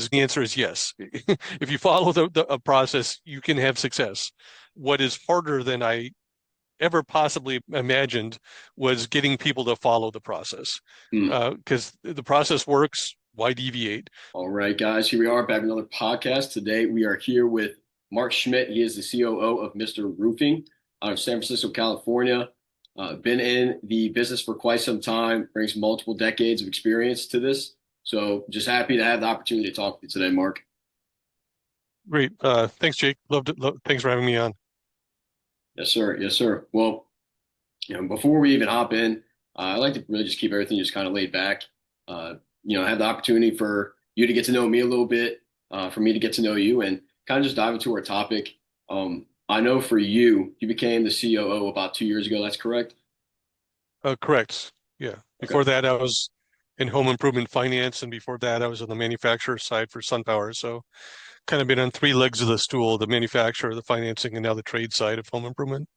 the answer is yes. If you follow a process, you can have success. What is harder than I ever possibly imagined was getting people to follow the process. Hmm. Because the process works, why deviate? All right, guys, here we are back with another podcast. Today we are here with Mark Schmidt. He is the COO of Mr. Roofing out of San Francisco, California. Been in the business for quite some time, brings multiple decades of experience to this. So just happy to have the opportunity to talk with you today, Mark. Great. Thanks, Jake. Thanks for having me on. Yes, sir. Yes, sir. Well, before we even hop in, I like to really just keep everything just kind of laid back. Uh, have the opportunity for you to get to know me a little bit, for me to get to know you, and kind of just dive into our topic. I know for you, you became the COO about 2 years ago. That's correct? Correct. Yeah. Okay. Before that, I was in home improvement finance, and before that, I was on the manufacturer side for SunPower. So kind of been on three legs of the stool: the manufacturer, the financing, and now the trade side of home improvement.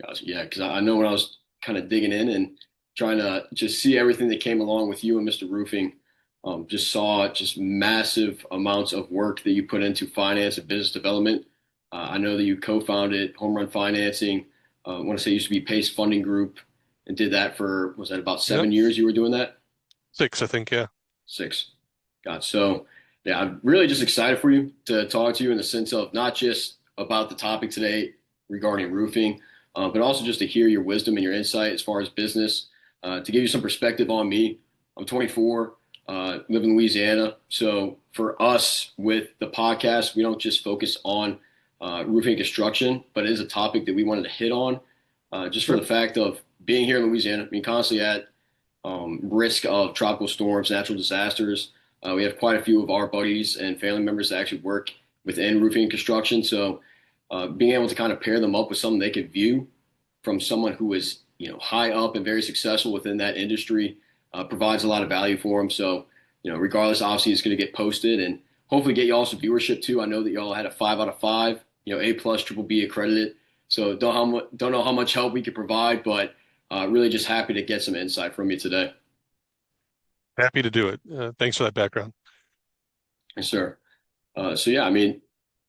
Gotcha. Yeah, because I know when I was kind of digging in and trying to just see everything that came along with you and Mr. Roofing, just saw just massive amounts of work that you put into finance and business development. I know that you co-founded Home Run Financing. I want to say it used to be Pace Funding Group, and did that for, was that about Yep. 7 years you were doing that? Six, I think. Yeah. 6. Got so yeah, I'm really just excited for you to talk to you in the sense of not just about the topic today regarding roofing, but also just to hear your wisdom and your insight as far as business. To give you some perspective on me, I'm 24, live in Louisiana. So for us with the podcast, we don't just focus on roofing construction, but it is a topic that we wanted to hit on, just for Sure. the fact of being here in Louisiana, being constantly at risk of tropical storms, natural disasters. We have quite a few of our buddies and family members that actually work within roofing and construction. So being able to kind of pair them up with something they could view from someone who is, high up and very successful within that industry provides a lot of value for them. So, regardless, obviously it's going to get posted and hopefully get y'all some viewership too. I know that y'all had a 5 out of 5, A plus, triple B accredited. So don't know how much help we could provide, but really just happy to get some insight from you today. Happy to do it. Thanks for that background. Yes, sir. So yeah, I mean,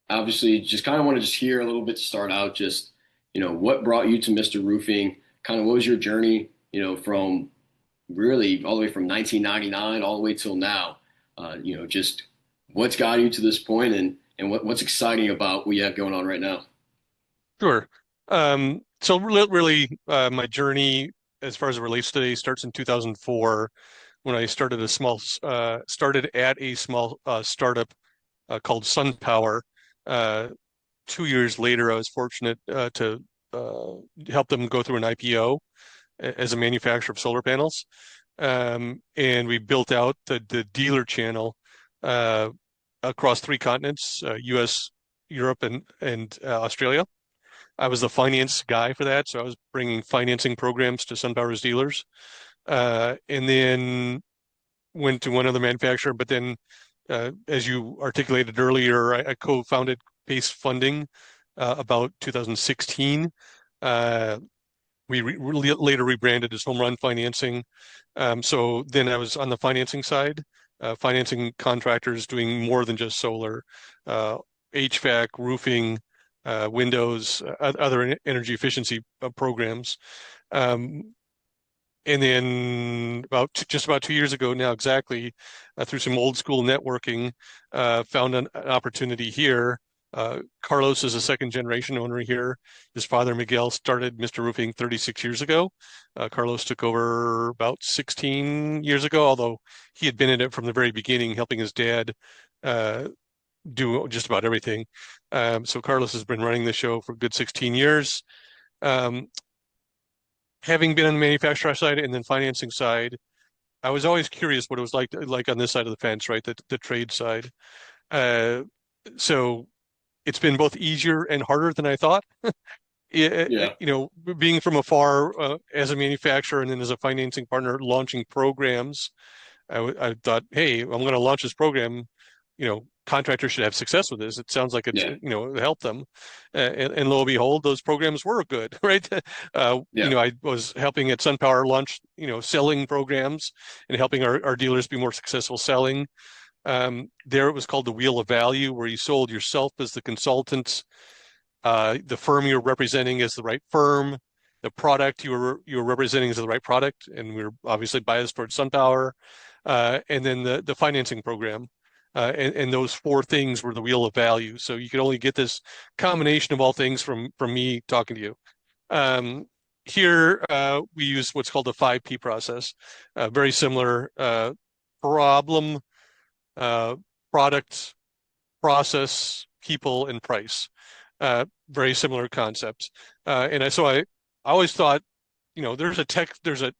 obviously, just kind of want to just hear a little bit to start out. Just what brought you to Mr. Roofing? Kind of what was your journey? From really all the way from 1999 all the way till now. Just what's got you to this point, and what's exciting about what you have going on right now. Sure. So really, my journey as far as it relates today starts in 2004 when I started at a small startup called SunPower. Uh, 2 years later, I was fortunate to uh, help them go through an IPO as a manufacturer of solar panels. And we built out the dealer channel uh, across three continents, US, Europe, and Australia. I was the finance guy for that, so I was bringing financing programs to SunPower's dealers, and then went to one other manufacturer. But then, as you articulated earlier, I co-founded Pace Funding about 2016. Uh, we later rebranded as Home Run Financing. So then I was on the financing side, financing contractors doing more than just solar, uh, HVAC, roofing, windows, other energy efficiency programs. Um, and then just about 2 years ago now, exactly, through some old school networking, found an opportunity here. Carlos is a second generation owner here. His father, Miguel, started Mr. Roofing 36 years ago. Carlos took over about 16 years ago, although he had been in it from the very beginning, helping his dad uh, do just about everything. So Carlos has been running the show for a good 16 years. Um, Having been on the manufacturer side and then financing side, I was always curious what it was like on this side of the fence, right? The trade side. Uh, so it's been both easier and harder than I thought. Yeah. Being from afar as a manufacturer and then as a financing partner, launching programs, I thought, hey, I'm going to launch this program. Contractors should have success with this. It sounds like Yeah. help them. And lo and behold, those programs were good, right? Yeah. I was helping at SunPower launch, selling programs and helping our dealers be more successful selling. There it was called the Wheel of Value, where you sold yourself as the consultant, the firm you're representing as the right firm, the product you were representing as the right product, and we're obviously biased towards SunPower, and then the financing program. And those four things were the wheel of value. So you could only get this combination of all things from me talking to you. Um, Here we use what's called the 5P process. Very similar problem, uh, product, process, people, and price. Very similar concepts. And I always thought, there's a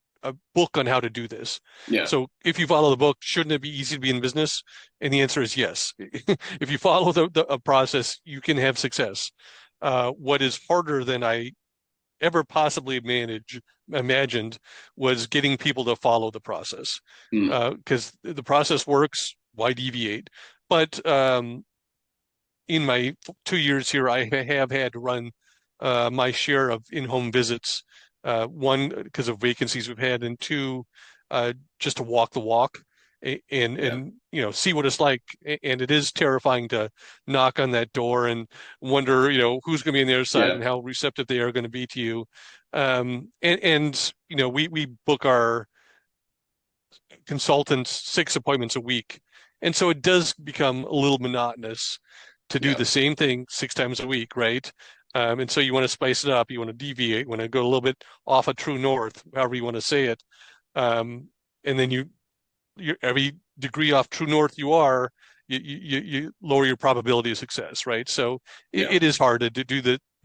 book on how to do this. Yeah. So if you follow the book, shouldn't it be easy to be in business? And the answer is yes. If you follow a process, you can have success. What is harder than I ever possibly imagined was getting people to follow the process. Mm. Because the process works, why deviate? But in my 2 years here, I have had to run my share of in-home visits. One, because of vacancies we've had, and two, just to walk the walk and Yeah. see what it's like. And it is terrifying to knock on that door and wonder, who's going to be on the other side Yeah. and how receptive they are going to be to you. And we book our consultants 6 appointments a week. And so it does become a little monotonous to do Yeah. the same thing 6 times a week, right? And so you want to spice it up, you want to deviate, you want to go a little bit off of true north, however you want to say it. Um, and then every degree off true north you are, you lower your probability of success, right? So Yeah. it is hard to do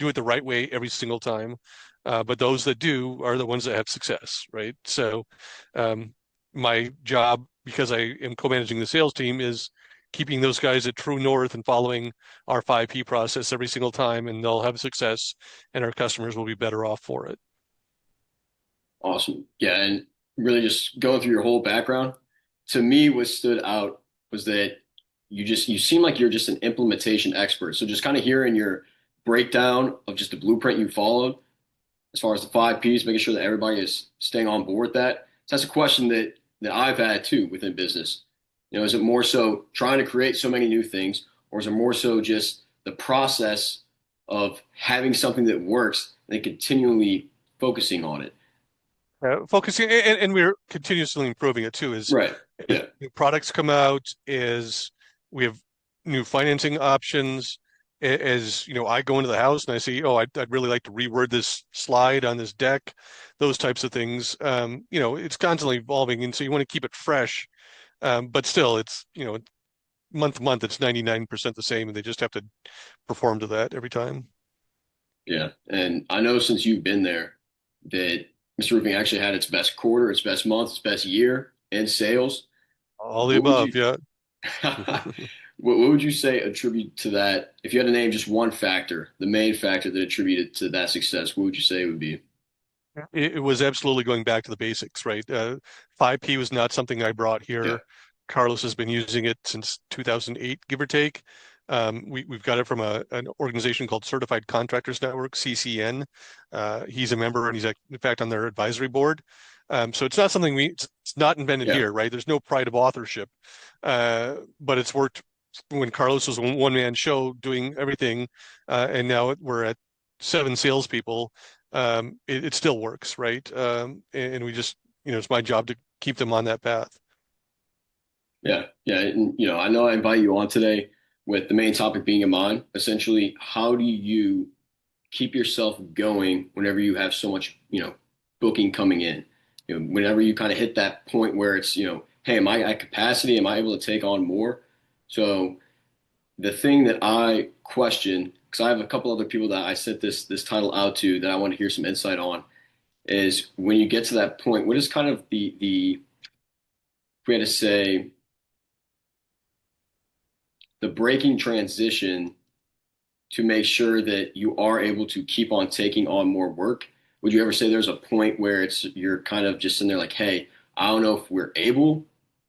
it the right way every single time. But those that do are the ones that have success, right? So um, my job, because I am co-managing the sales team, is keeping those guys at true north and following our 5P process every single time, and they'll have success, and our customers will be better off for it. Awesome. Yeah. And really just going through your whole background, to me, what stood out was that you seem like you're just an implementation expert. So just kind of hearing your breakdown of just the blueprint you followed as far as the 5Ps, making sure that everybody is staying on board with that. So that's a question that I've had too within business. Is it more so trying to create so many new things, or is it more so just the process of having something that works and then continually focusing on it? Focusing, and we're continuously improving it too. Right. As Yeah. new products come out, as we have new financing options, as I go into the house and I see, oh, I'd really like to reword this slide on this deck, those types of things. It's constantly evolving, and so you want to keep it fresh. But still, it's month to month, it's 99% the same, and they just have to perform to that every time. Yeah. And I know since you've been there that Mr. Roofing actually had its best quarter, its best month, its best year in sales. All the What would above, you yeah. what would you say attribute to that? If you had to name just one factor, the main factor that attributed to that success, what would you say it would be? It was absolutely going back to the basics, right? 5P was not something I brought Yeah. here. Carlos has been using it since 2008, give or take. We've got it from an organization called Certified Contractors Network, CCN. He's a member, and he's in fact on their advisory board. So it's not something it's not invented Yeah. here, right? There's no pride of authorship, but it's worked when Carlos was a one-man show doing everything, and now we're at 7 salespeople. It still works, right? And we just, it's my job to keep them on that path. Yeah. Yeah. And, I know I invite you on today with the main topic being in mind. Essentially, how do you keep yourself going whenever you have so much, booking coming in? Whenever you kind of hit that point where it's, hey, am I at capacity? Am I able to take on more? So the thing that I question, because I have a couple other people that I sent this title out to that I want to hear some insight on, is when you get to that point, what is kind of the if we had to say the breaking transition to make sure that you are able to keep on taking on more work? Would you ever say there's a point where you're kind of just in there like, hey, I don't know if we're able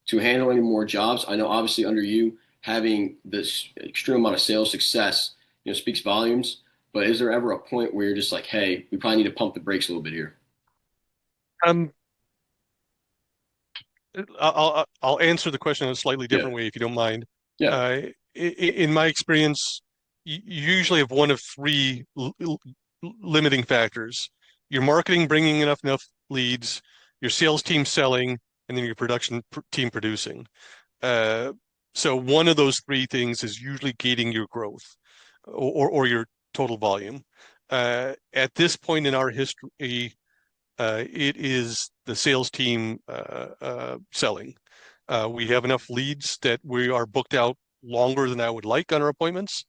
to handle any more jobs? I know obviously under you having this extreme amount of sales success, speaks volumes. But is there ever a point where you're just like, hey, we probably need to pump the brakes a little bit here? Um, I'll answer the question in a slightly Yeah, different way if you don't mind. yeah, In my experience, you usually have one of three limiting factors: your marketing bringing enough leads, your sales team selling, and then your production team producing. Uh, so one of those three things is usually gating your growth or your total volume. At this point in our history, it is the sales team selling. We have enough leads that we are booked out longer than I would like on our appointments.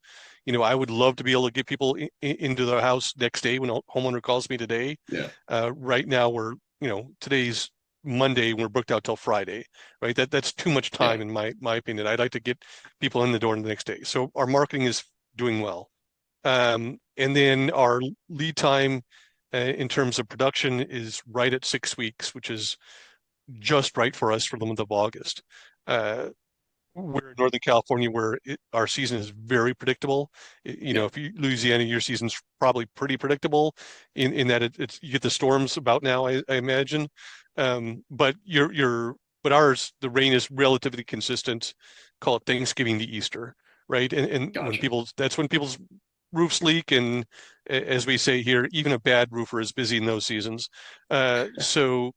I would love to be able to get people into their house next day when a homeowner calls me today. yeah, Right now today's Monday and we're booked out till Friday, right? That's too much yeah, time in my opinion. I'd like to get people in the door the next day. So our marketing is doing well. And then our lead time in terms of production is right at 6 weeks, which is just right for us for the month of August. Uh, we're in Northern California where our season is very predictable. yeah, If you Louisiana, your season's probably pretty predictable in that you get the storms about now, I imagine. But but ours, the rain is relatively consistent. Call it Thanksgiving to Easter, right? And gotcha. that's when people's roofs leak, and as we say here, even a bad roofer is busy in those seasons. So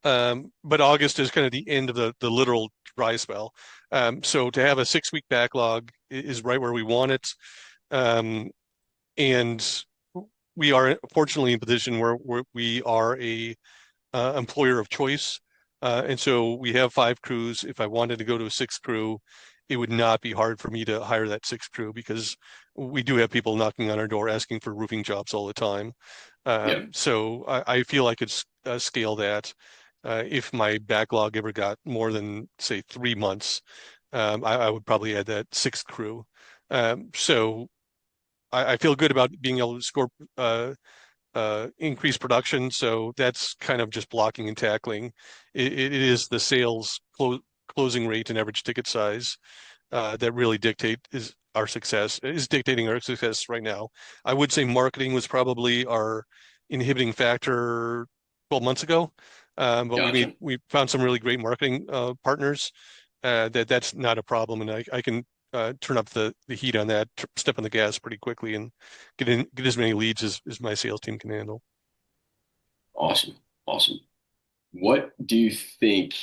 but August is kind of the end of the literal dry spell. So to have a 6 week backlog is right where we want it. Um, and we are fortunately in a position where we are a employer of choice. And so we have 5 crews. If I wanted to go to a sixth crew, it would not be hard for me to hire that sixth crew because we do have people knocking on our door asking for roofing jobs all the time. Yeah, So I feel I could scale that. If my backlog ever got more than, say, 3 months, I would probably add that sixth crew. So I feel good about being able to score increase production. So that's kind of just blocking and tackling. It is the sales closing rate and average ticket size that really is dictating our success right now. I would say marketing was probably our inhibiting factor 12 months ago, but gotcha. we found some really great marketing partners that's not a problem, and I can turn up the heat on that, step on the gas pretty quickly, and get as many leads as my sales team can handle. Awesome, awesome. What do you think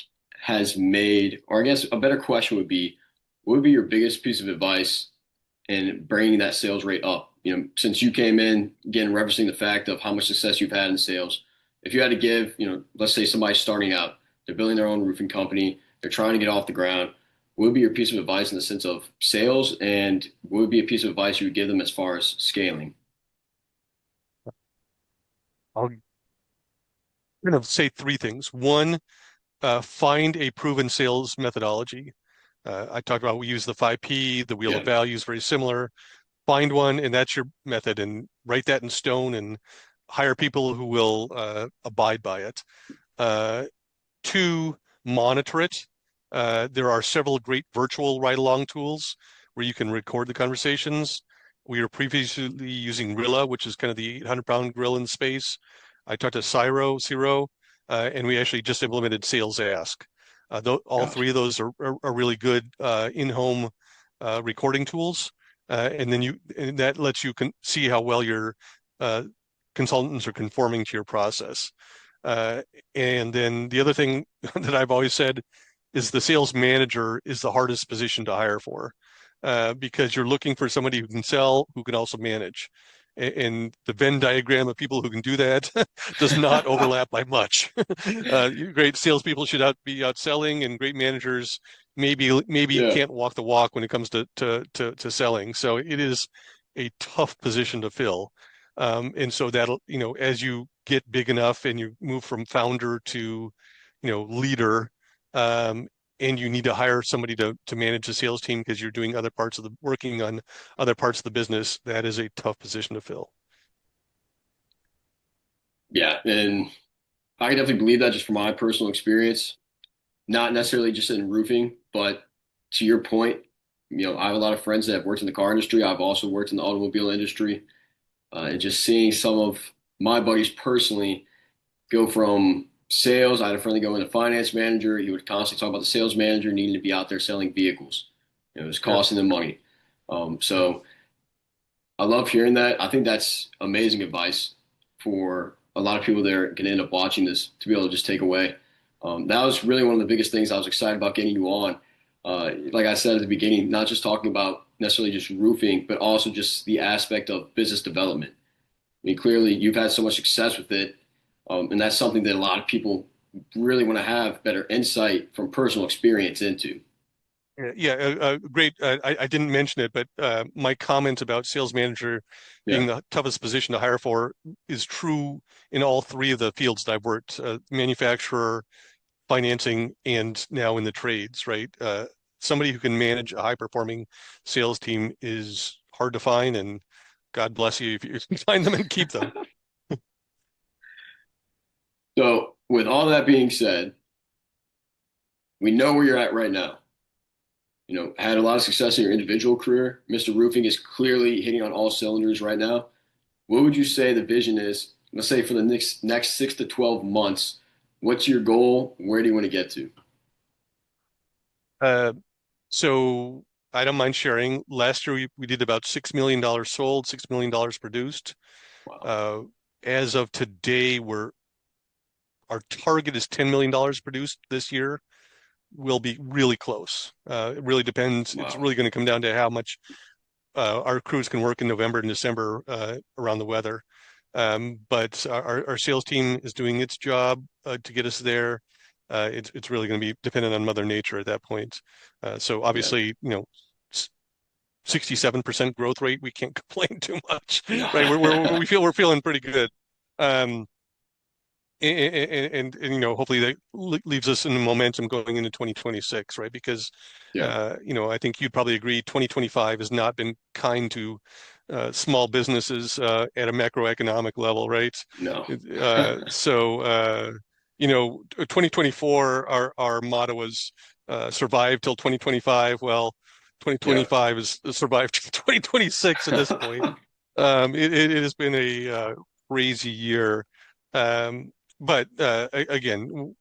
has made, or I guess a better question would be, what would be your biggest piece of advice in bringing that sales rate up? Since you came in, again, referencing the fact of how much success you've had in sales, if you had to give, let's say somebody's starting out, they're building their own roofing company, they're trying to get off the ground, what would be your piece of advice in the sense of sales, and what would be a piece of advice you would give them as far as scaling? I'll kind of say three things. One, find a proven sales methodology. I talked about we use the 5P, the wheel of Yeah, values, very similar. Find one, and that's your method, and write that in stone, and hire people who will abide by it. Uh, Two, monitor it. There are several great virtual ride-along tools where you can record the conversations. We were previously using Rilla, which is kind of the 800-pound gorilla in space. I talked to Ciro, and we actually just implemented Sales Ask. All gotcha. three of those are really good in-home recording tools, and that lets you see how well your uh, consultants are conforming to your process. Uh, and then the other thing that I've always said is the sales manager is the hardest position to hire for because you're looking for somebody who can sell, who can also manage. And the Venn diagram of people who can do that does not overlap by much. Great salespeople should be out selling, and great managers maybe Yeah, can't walk the walk when it comes to selling. So it is a tough position to fill. And so that'll, as you get big enough and you move from founder to, leader, um, and you need to hire somebody to manage the sales team because you're doing working on other parts of the business, that is a tough position to fill. yeah, and I can definitely believe that just from my personal experience. Not necessarily just in roofing, but to your point, I have a lot of friends that have worked in the car industry. I've also worked in the automobile industry, and just seeing some of my buddies personally go from sales. I had a friend go into finance manager. He would constantly talk about the sales manager needing to be out there selling vehicles. It was Yep. costing them money. So I love hearing that. I think that's amazing advice for a lot of people that are going to end up watching this to be able to just take away. That was really one of the biggest things I was excited about getting you on. Like I said at the beginning, not just talking about necessarily just roofing, but also just the aspect of business development. I mean, clearly you've had so much success with it, and that's something that a lot of people really want to have better insight from personal experience into. Yeah, great. I didn't mention it, but my comment about sales manager being Yeah, the toughest position to hire for is true in all three of the fields that I've worked, manufacturer, financing, and now in the trades, right? Somebody who can manage a high-performing sales team is hard to find, and God bless you if you can find them and keep them. so with all that being said, we know where you're at right now. Had a lot of success in your individual career. Mr. Roofing is clearly hitting on all cylinders right now. What would you say the vision is? Let's say for the next 6 to 12 months. What's your goal? Where do you want to get to? Uh, so I don't mind sharing. Last year we did about $6 million sold, $6 million produced. Wow. Uh, as of today, our target is $10 million produced this year. We'll be really close. It really depends. It's Wow. really going to come down to how much our crews can work in November and December around the weather. But our sales team is doing its job to get us there. It's really going to be dependent on Mother Nature at that point. So Yeah. obviously, 67% growth rate, we can't complain too much, No. right? We're feeling pretty good. Um, and hopefully that leaves us in the momentum going into 2026, right? Because Yeah. I think you'd probably agree 2025 has not been kind to small businesses at a macroeconomic level, right? No. So 2024, our motto was survive till 2025. Well, Yeah. 2025 is survived till 2026 at this point. It has been a crazy year. Um, but again,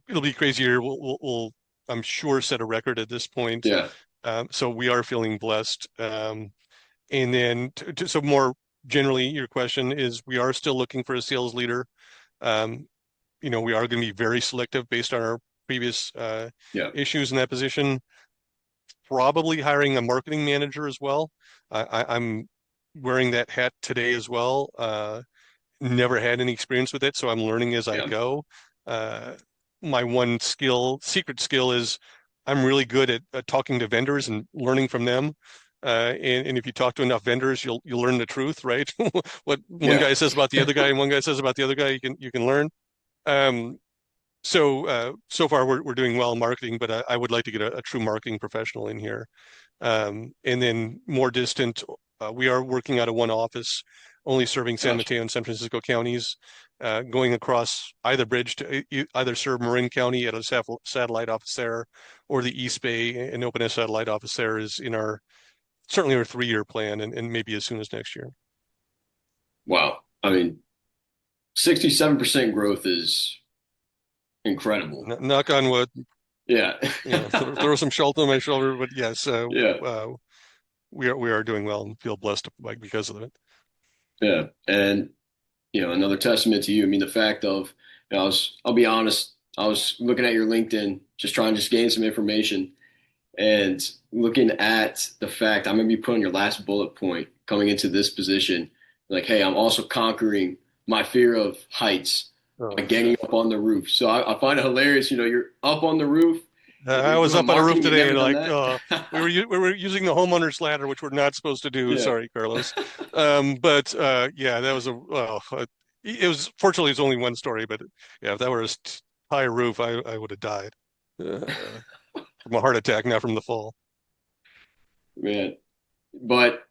it'll be a crazy year. We'll I'm sure set a record at this point. Yeah. So we are feeling blessed. And then so more generally, your question is we are still looking for a sales leader. Um, we are going to be very selective based on our previous Yeah. issues in that position. Probably hiring a marketing manager as well. I'm wearing that hat today as well. Never had any experience with it, so I'm learning as I Yeah. go. Uh, my one secret skill is I'm really good at talking to vendors and learning from them. And if you talk to enough vendors, you'll learn the truth, right? What one Yeah. guy says about the other guy and one guy says about the other guy, you can learn. Um, so far we're doing well in marketing, but I would like to get a true marketing professional in here. And then more distant, we are working out of one office, only serving San Gotcha. Mateo and San Francisco counties, going across either bridge to either serve Marin County at a satellite office there, or the East Bay and open a satellite office there is in certainly our 3-year plan, and maybe as soon as next year. Wow. I mean, 67% growth is incredible. Knock on wood, Yeah. throw some salt on my shoulder, but yes, Yeah. we are doing well and feel blessed because of it. Yeah. And another testament to you. I mean, the fact of, I'll be honest, I was looking at your LinkedIn, just trying to just gain some information and looking at the fact I'm going to be putting your last bullet point coming into this position. Like, hey, I'm also conquering my fear of heights by Oh, getting up on the roof. So I find it hilarious. You're up on the roof. I You're was doing up on a roof marketing. You've today never and done like that. we were using the homeowner's ladder, which we're not supposed to do. Yeah. Sorry, Carlos. But yeah, that was it was fortunately it's only one story, but yeah, if that were a high roof, I would have died from a heart attack, not from the fall. Man. But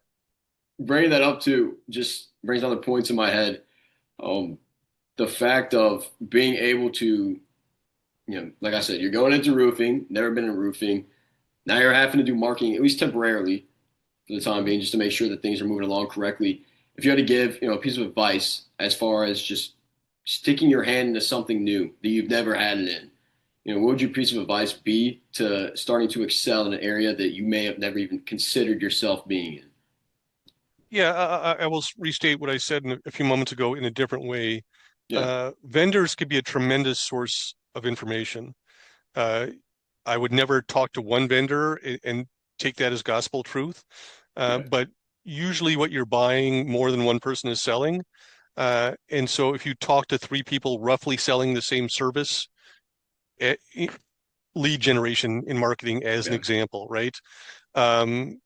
bringing that up too just brings other points in my head. Um, the fact of being able to, like I said, you're going into roofing, never been in roofing. Now you're having to do marketing, at least temporarily for the time being, just to make sure that things are moving along correctly. If you had to give, a piece of advice as far as just sticking your hand into something new that you've never had it in. What would your piece of advice be to starting to excel in an area that you may have never even considered yourself being in? Yeah, I will restate what I said a few moments ago in a different way. Yeah, Vendors could be a tremendous source of information. Uh, I would never talk to one vendor and take that as gospel truth. right. But usually, what you're buying, more than one person is selling. And so, if you talk to three people roughly selling the same service, eh, lead generation in marketing, as an Yeah, example, right? Um,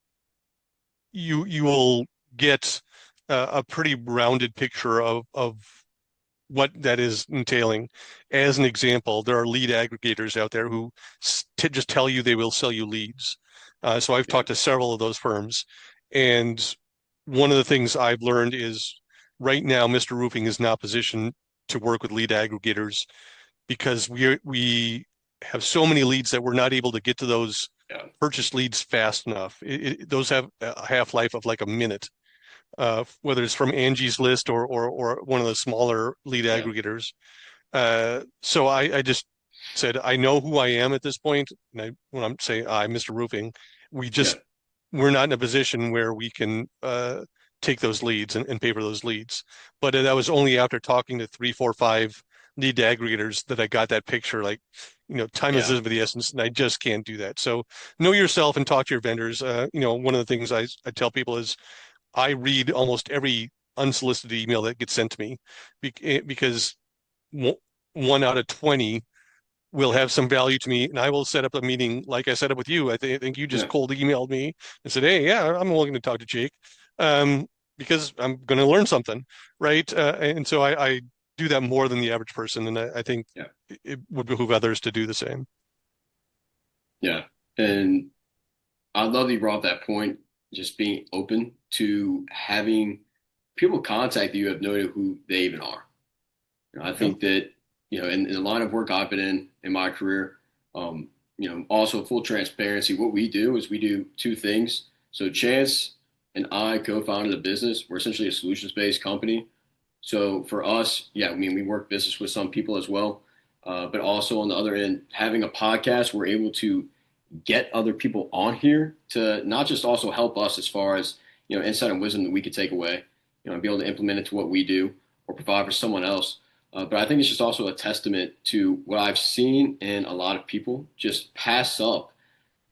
you will get a pretty rounded picture of what that is entailing. As an example, there are lead aggregators out there who just tell you they will sell you leads. So I've yeah, talked to several of those firms, and one of the things I've learned is right now, Mr. Roofing is not positioned to work with lead aggregators because we have so many leads that we're not able to get to those yeah, purchase leads fast enough. Those have a half life of like a minute, whether it's from Angie's List or one of the smaller lead yeah, aggregators. So I just said I know who I am at this point, and when I'm saying Mr. Roofing, we yeah, just we're not in a position where we can take those leads and pay for those leads. But that was only after talking to three, four, five lead aggregators that I got that picture. Like, time is yeah, of the essence, and I just can't do that. So know yourself and talk to your vendors. One of the things I tell people is I read almost every unsolicited email that gets sent to me because one out of 20 will yeah, have some value to me, and I will set up a meeting like I set up with you. I think you just yeah, cold emailed me and said, "Hey, yeah, I'm looking to talk to Jake um, because I'm going to learn something, right?" And so I do that more than the average person, and I think yeah, it would behoove others to do the same. yeah. And I love that you brought up that point, just being open to having people contact you who have no idea who they even are. I Yep. think that, in the line of work I've been in my career, also full transparency, what we do is we do two things. So Chance and I co-founded the business. We're essentially a solutions-based company. So for us, yeah, I mean, we work business with some people as well. But also on the other end, having a podcast, we're able to get other people on here to not just also help us as far as, insight and wisdom that we could take away, and be able to implement it to what we do or provide for someone else. But I think it's just also a testament to what I've seen in a lot of people just pass up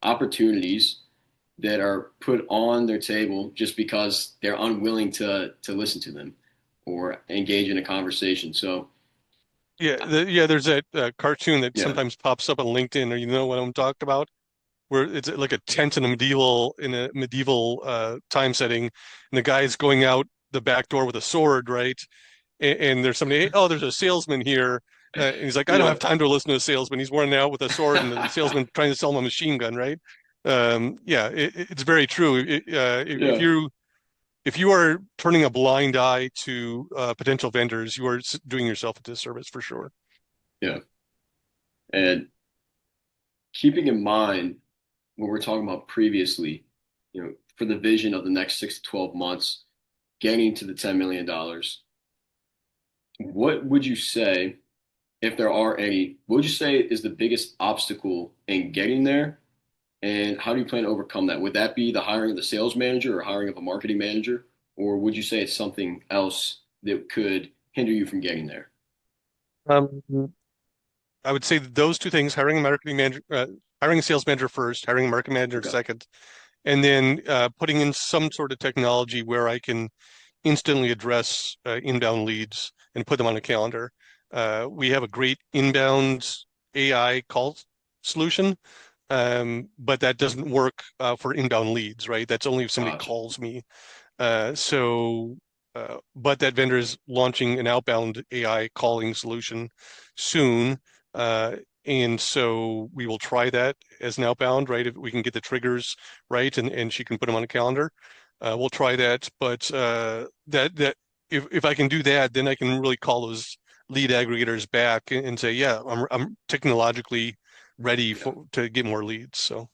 opportunities that are put on their table just because they're unwilling to listen to them or engage in a conversation. So Yeah, there's that cartoon that yeah, sometimes pops up on LinkedIn, or you know what I'm talking about, where it's like a tent in a medieval time setting, and the guy's going out the back door with a sword, right? And there's somebody, "Hey, oh, there's a salesman here." And he's like, "I don't yeah, have time to listen to a salesman. He's running out with a sword, and the salesman trying to sell him a machine gun, right?" Yeah, it's very true. If yeah, you are turning a blind eye to potential vendors, you are doing yourself a disservice for sure. yeah. And keeping in mind what we're talking about previously, for the vision of the next 6 to 12 months, getting to the $10 million, what would you say, if there are any, what would you say is the biggest obstacle in getting there? And how do you plan to overcome that? Would that be the hiring of the sales manager or hiring of a marketing manager? Or would you say it's something else that could hinder you from getting there? Um, I would say that those two things: hiring a marketing manager, hiring a sales manager first, hiring a marketing manager Okay. second, and then putting in some sort of technology where I can instantly address inbound leads and put them on a calendar. We have a great inbound AI call solution, but that doesn't work for inbound leads, right? That's only if somebody Gotcha. calls me. But that vendor is launching an outbound AI calling solution soon. Uh, and so we will try that as an outbound, right? If we can get the triggers right and she can put them on a calendar, we'll try that. But that if I can do that, then I can really call those lead aggregators back and say, yeah, I'm technologically ready Yeah. to get more leads. So.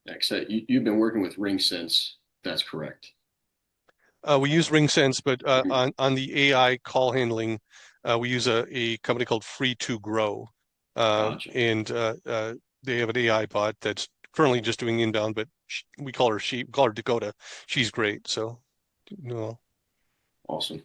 Like I said, you've been working with Ring since that's correct. We use RingSense, but Mhm. on the AI call handling, We use a company called Free to Grow, Gotcha. and they have an AI bot that's currently just doing inbound, but we call her Dakota. She's great. So, you know, Awesome.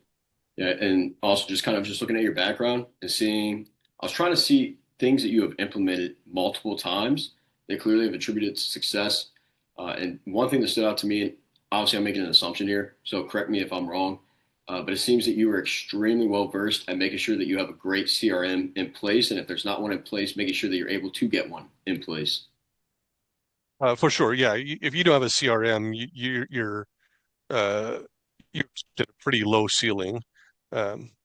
Yeah, and also just kind of just looking at your background and seeing, I was trying to see things that you have implemented multiple times that clearly have attributed to success. And one thing that stood out to me, and obviously I'm making an assumption here, so correct me if I'm wrong, but it seems that you are extremely well versed at making sure that you have a great CRM in place, and if there's not one in place, making sure that you're able to get one in place. for sure, yeah. If you don't have a CRM, uh, you're at a pretty low ceiling.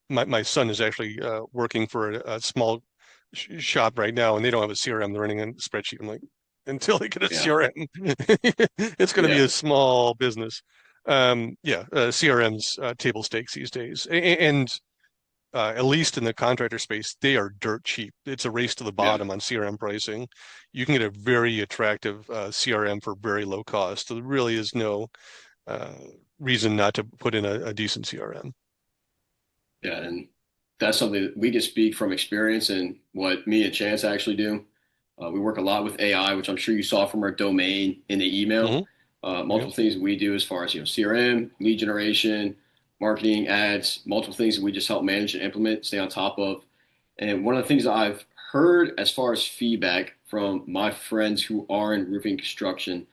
My son is actually working for a small shop right now, and they don't have a CRM. They're running a spreadsheet. I'm like, until they get a Yeah, CRM, it's going to be yeah, a small business. Yeah, CRM's table stakes these days, and at least in the contractor space, they are dirt cheap. It's a race to the yeah. bottom on CRM pricing. You can get a very attractive CRM for very low cost. So there really is no uh, reason not to put in a decent CRM. Yeah, and that's something that we can speak from experience and what me and Chance actually do. We work a lot with AI, which I'm sure you saw from our domain in the email. Hmm. Yep. Multiple things that we do as far as CRM, lead generation, marketing, ads, multiple things that we just help manage and implement, stay on top of. And one of the things that I've heard as far as feedback from my friends who are in roofing construction,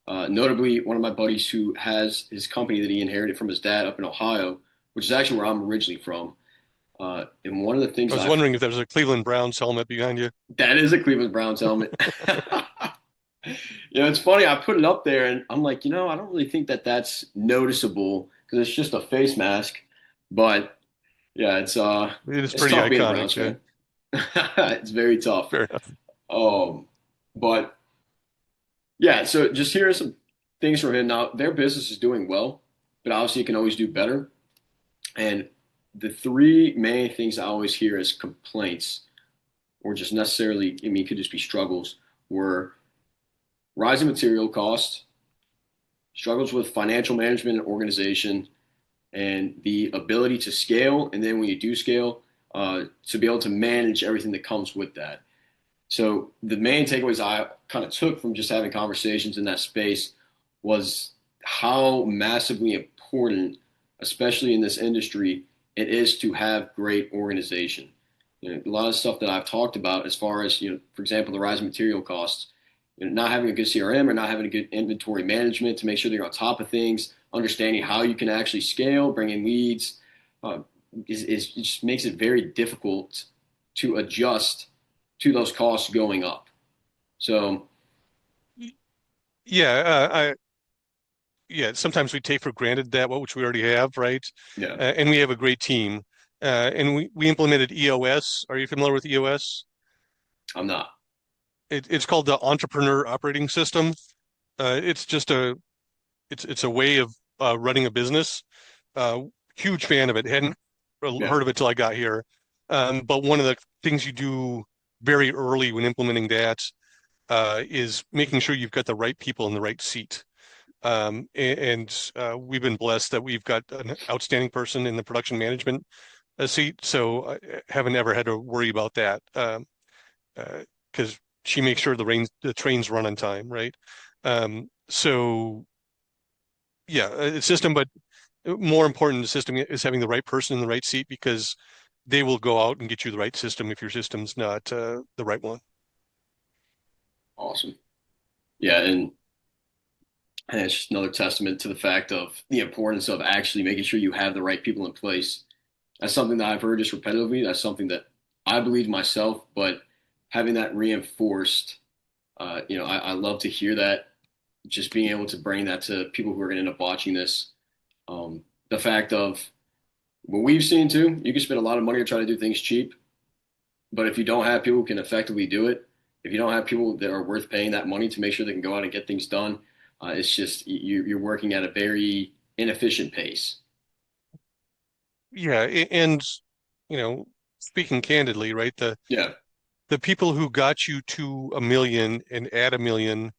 notably one of my buddies who has his company that he inherited from his dad up in Ohio, which is actually where I'm originally from. And one of the I things was I've wondering if there's a Cleveland Browns helmet behind you. that is a Cleveland Browns helmet. It's funny. I put it up there, and I'm like, I don't really think that that's noticeable because it's just a face mask. But yeah, It is it's pretty tough being a iconic. Browns fan. It's very tough. Fair enough. Um, but yeah, so just hearing some things from him now. Their business is doing well, but obviously it can always do better. And the three main things I always hear as complaints, or just necessarily, I mean, it could just be struggles, were rising material costs, struggles with financial management and organization, and the ability to scale. And then when you do scale, to be able to manage everything that comes with that. So the main takeaways I kind of took from just having conversations in that space was how massively important, especially in this industry, it is to have great organization. A lot of stuff that I've talked about as far as, for example, the rise in material costs, not having a good CRM or not having a good inventory management to make sure that you're on top of things, understanding how you can actually scale, bring in leads, uh, it just makes it very difficult to adjust to those costs going up. So, Yeah, yeah. Sometimes we take for granted that which we already have, right? yeah, And we have a great team. And we implemented EOS. Are you familiar with EOS? I'm not. It's called the Entrepreneur Operating System. It's just it's a way of running a business. Uh, Huge fan of it. Hadn't Yeah, heard of it till I got here. But one of the things you do very early when implementing that is making sure you've got the right people in the right seat. And we've been blessed that we've got an outstanding person in the production management seat, so I haven't ever had to worry about that because she makes sure the trains run on time, right? So yeah, a system, but more important, the system is having the right person in the right seat because they will go out and get you the right system if your system's not the right one. awesome. Yeah, and it's just another testament to the fact of the importance of actually making sure you have the right people in place. That's something that I've heard just repetitively. That's something that I believe myself, but having that reinforced, I love to hear that. Just being able to bring that to people who are going to end up watching this. The fact of what we've seen too, you can spend a lot of money to try to do things cheap, but if you don't have people who can effectively do it, if you don't have people that are worth paying that money to make sure they can go out and get things done, it's just you're working at a very inefficient pace. Yeah, and you know, speaking candidly, right, Yeah, the people who got you to a million and add a million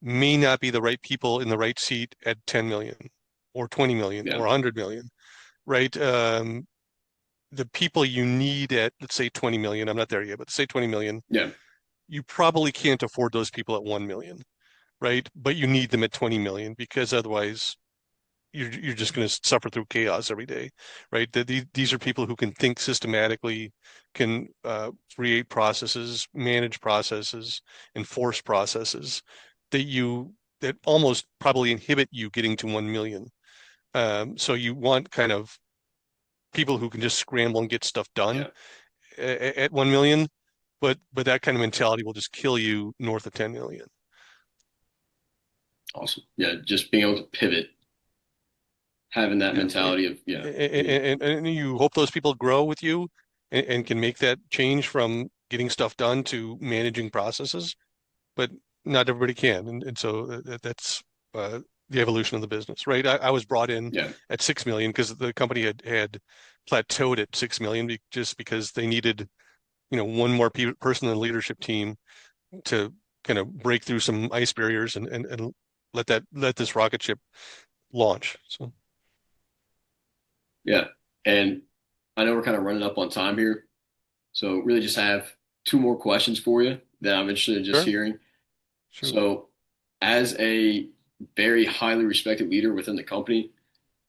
may not be the right people in the right seat at 10 million or 20 million yeah, or 100 million, right? the people you need at, let's say 20 million, I'm not there yet, but say 20 million, Yeah. you probably can't afford those people at 1 million, right? But you need them at 20 million because otherwise you're just going to suffer through chaos every day, right? These are people who can think systematically, can create processes, manage processes, enforce processes that you that almost probably inhibit you getting to 1 million. So you want kind of people who can just scramble and get stuff done Yeah. at 1 million, but that kind of mentality will just kill you north of 10 million. Awesome. Yeah. Just being able to pivot, having that Yeah, mentality of, yeah. Yeah. and you hope those people grow with you and can make that change from getting stuff done to managing processes, but not everybody can, and so that's uh, the evolution of the business, right? I was brought in Yeah. at 6 million because the company had plateaued at 6 million just because they needed, one more person in the leadership team to kind of break through some ice barriers and let this rocket ship launch. So Yeah. And I know we're kind of running up on time here. So really just have two more questions for you that I'm interested in just sure, hearing. shoot. So as a very highly respected leader within the company,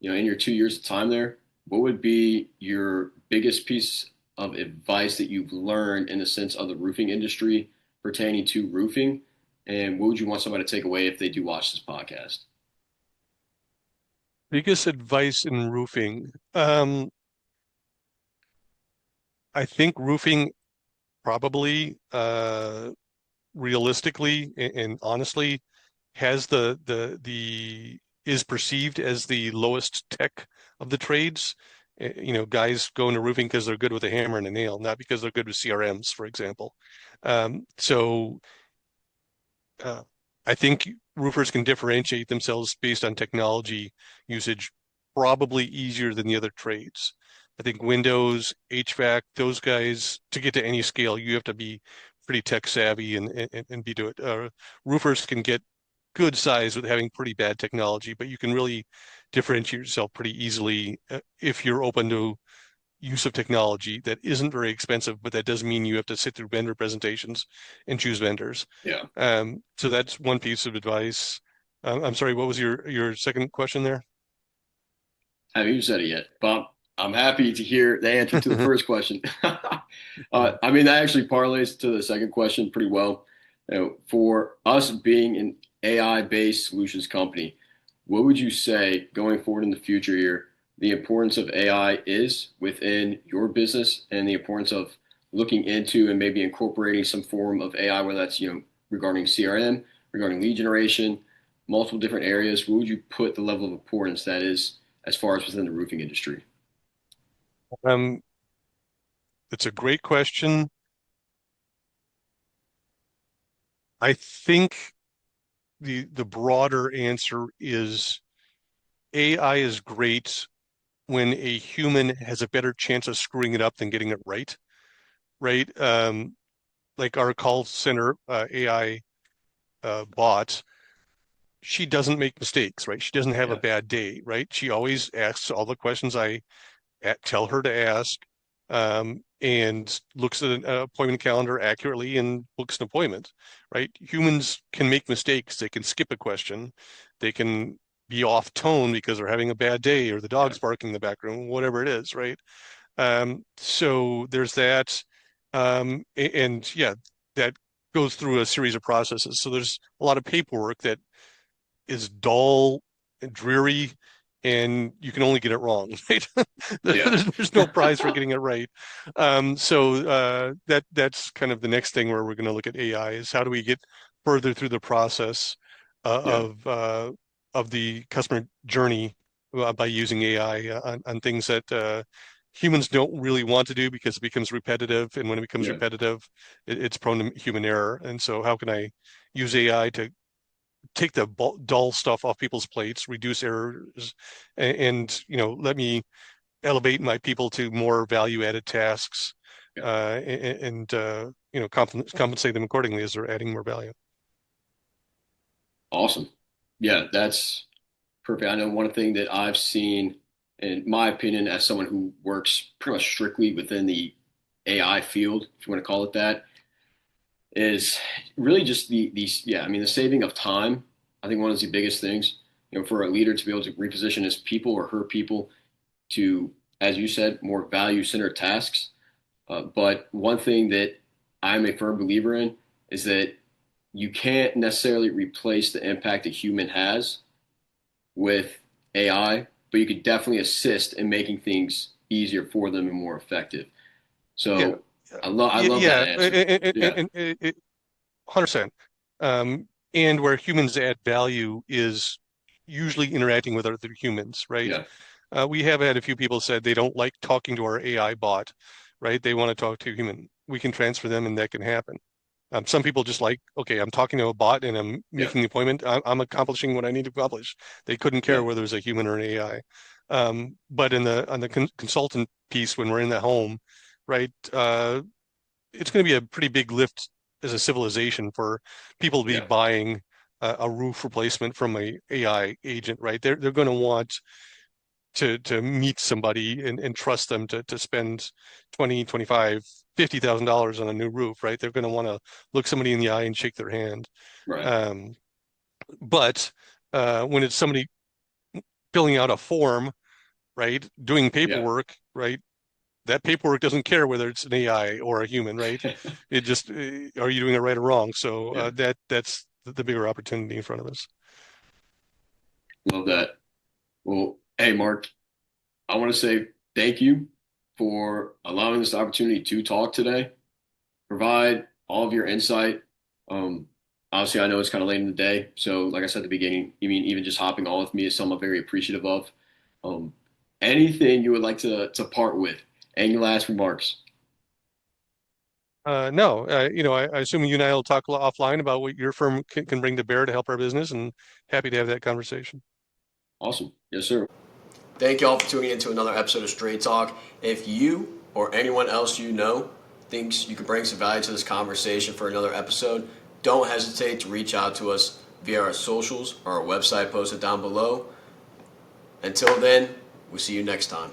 in your 2 years of time there, what would be your biggest piece of advice that you've learned in the sense of the roofing industry pertaining to roofing? And what would you want somebody to take away if they do watch this podcast? Biggest advice in roofing. I think roofing probably realistically and honestly has the is perceived as the lowest tech of the trades. Guys go into roofing because they're good with a hammer and a nail, not because they're good with CRMs, for example. So uh, I think roofers can differentiate themselves based on technology usage probably easier than the other trades. I think Windows, HVAC, those guys, to get to any scale, you have to be pretty tech savvy and be to it. Roofers can get good size with having pretty bad technology, but you can really differentiate yourself pretty easily if you're open to use of technology that isn't very expensive, but that doesn't mean you have to sit through vendor presentations and choose vendors. Yeah. So that's one piece of advice. I'm sorry, what was your second question there? Haven't even said it yet, but I'm happy to hear the answer to the first question. I mean, that actually parlays to the second question pretty well. For us being an AI-based solutions company, what would you say going forward in the future here, the importance of AI is within your business and the importance of looking into and maybe incorporating some form of AI, whether that's, regarding CRM, regarding lead generation, multiple different areas. What would you put the level of importance that is as far as within the roofing industry? Um, it's a great question. I think the broader answer is AI is great when a human has a better chance of screwing it up than getting it right, right? Like our call center AI bot, she doesn't make mistakes, right? She doesn't have a Yeah. bad day, right? She always asks all the questions I tell her to ask, and looks at an appointment calendar accurately and books an appointment, right? Humans can make mistakes. They can skip a question. They can be off tone because they're having a bad day or the Yeah. dog's barking in the back room, whatever it is, right? So there's that. And yeah, that goes through a series of processes. So there's a lot of paperwork that is dull and dreary, and you can only get it wrong, right? Yeah. There's no prize for getting it right. So that's kind of the next thing where we're going to look at AI is how do we get further through the process uh, Yeah. of uh, of the customer journey by using AI on things that humans don't really want to do because it becomes repetitive, and when it becomes Yeah. repetitive, it's prone to human error. And so, how can I use AI to take the dull stuff off people's plates, reduce errors, and let me elevate my people to more value-added tasks, Yeah. and compensate them accordingly as they're adding more value. Awesome. Yeah, that's perfect. I know one thing that I've seen in my opinion, as someone who works pretty much strictly within the AI field, if you want to call it that, is really just the saving of time. I think one of the biggest things, for a leader to be able to reposition his people or her people to, as you said, more value-centered tasks. But one thing that I'm a firm believer in is that you can't necessarily replace the impact a human has with AI, but you could definitely assist in making things easier for them and more effective. Yeah. So I love that Yeah. answer. Yeah, 100%. And where humans add value is usually interacting with other humans, right? yeah, We have had a few people said they don't like talking to our AI bot, right? They want to talk to a human. We can transfer them and that can happen. Some people just like, okay, I'm talking to a bot and I'm yeah, making the appointment. I'm accomplishing what I need to accomplish. They couldn't care yeah, whether it was a human or an AI. But on the consultant piece, when we're in the home, right, it's going to be a pretty big lift as a civilization for people to be yeah, buying a roof replacement from a AI agent, right? They're going to want to meet somebody and trust them to spend 20, 25, $50,000 on a new roof, right? They're going to want to look somebody in the eye and shake their hand. right. Um, but when it's somebody filling out a form, right, doing Yeah, paperwork, right, that paperwork doesn't care whether it's an AI or a human, right? It just are you doing it right or wrong? So yeah, that's the bigger opportunity in front of us. love that. Well, hey, Mark, I want to say thank you for allowing this opportunity to talk today, provide all of your insight. Um, Obviously, I know it's kind of late in the day, so like I said at the beginning, you mean even just hopping on with me is something I'm very appreciative of. Um, Anything you would like to part with? Any last remarks? No, I assume you and I will talk offline about what your firm can bring to bear to help our business, and happy to have that conversation. Awesome. Yes, sir. Thank you all for tuning into another episode of Straight Talk. If you or anyone else you know thinks you could bring some value to this conversation for another episode, don't hesitate to reach out to us via our socials or our website posted down below. Until then, we'll see you next time.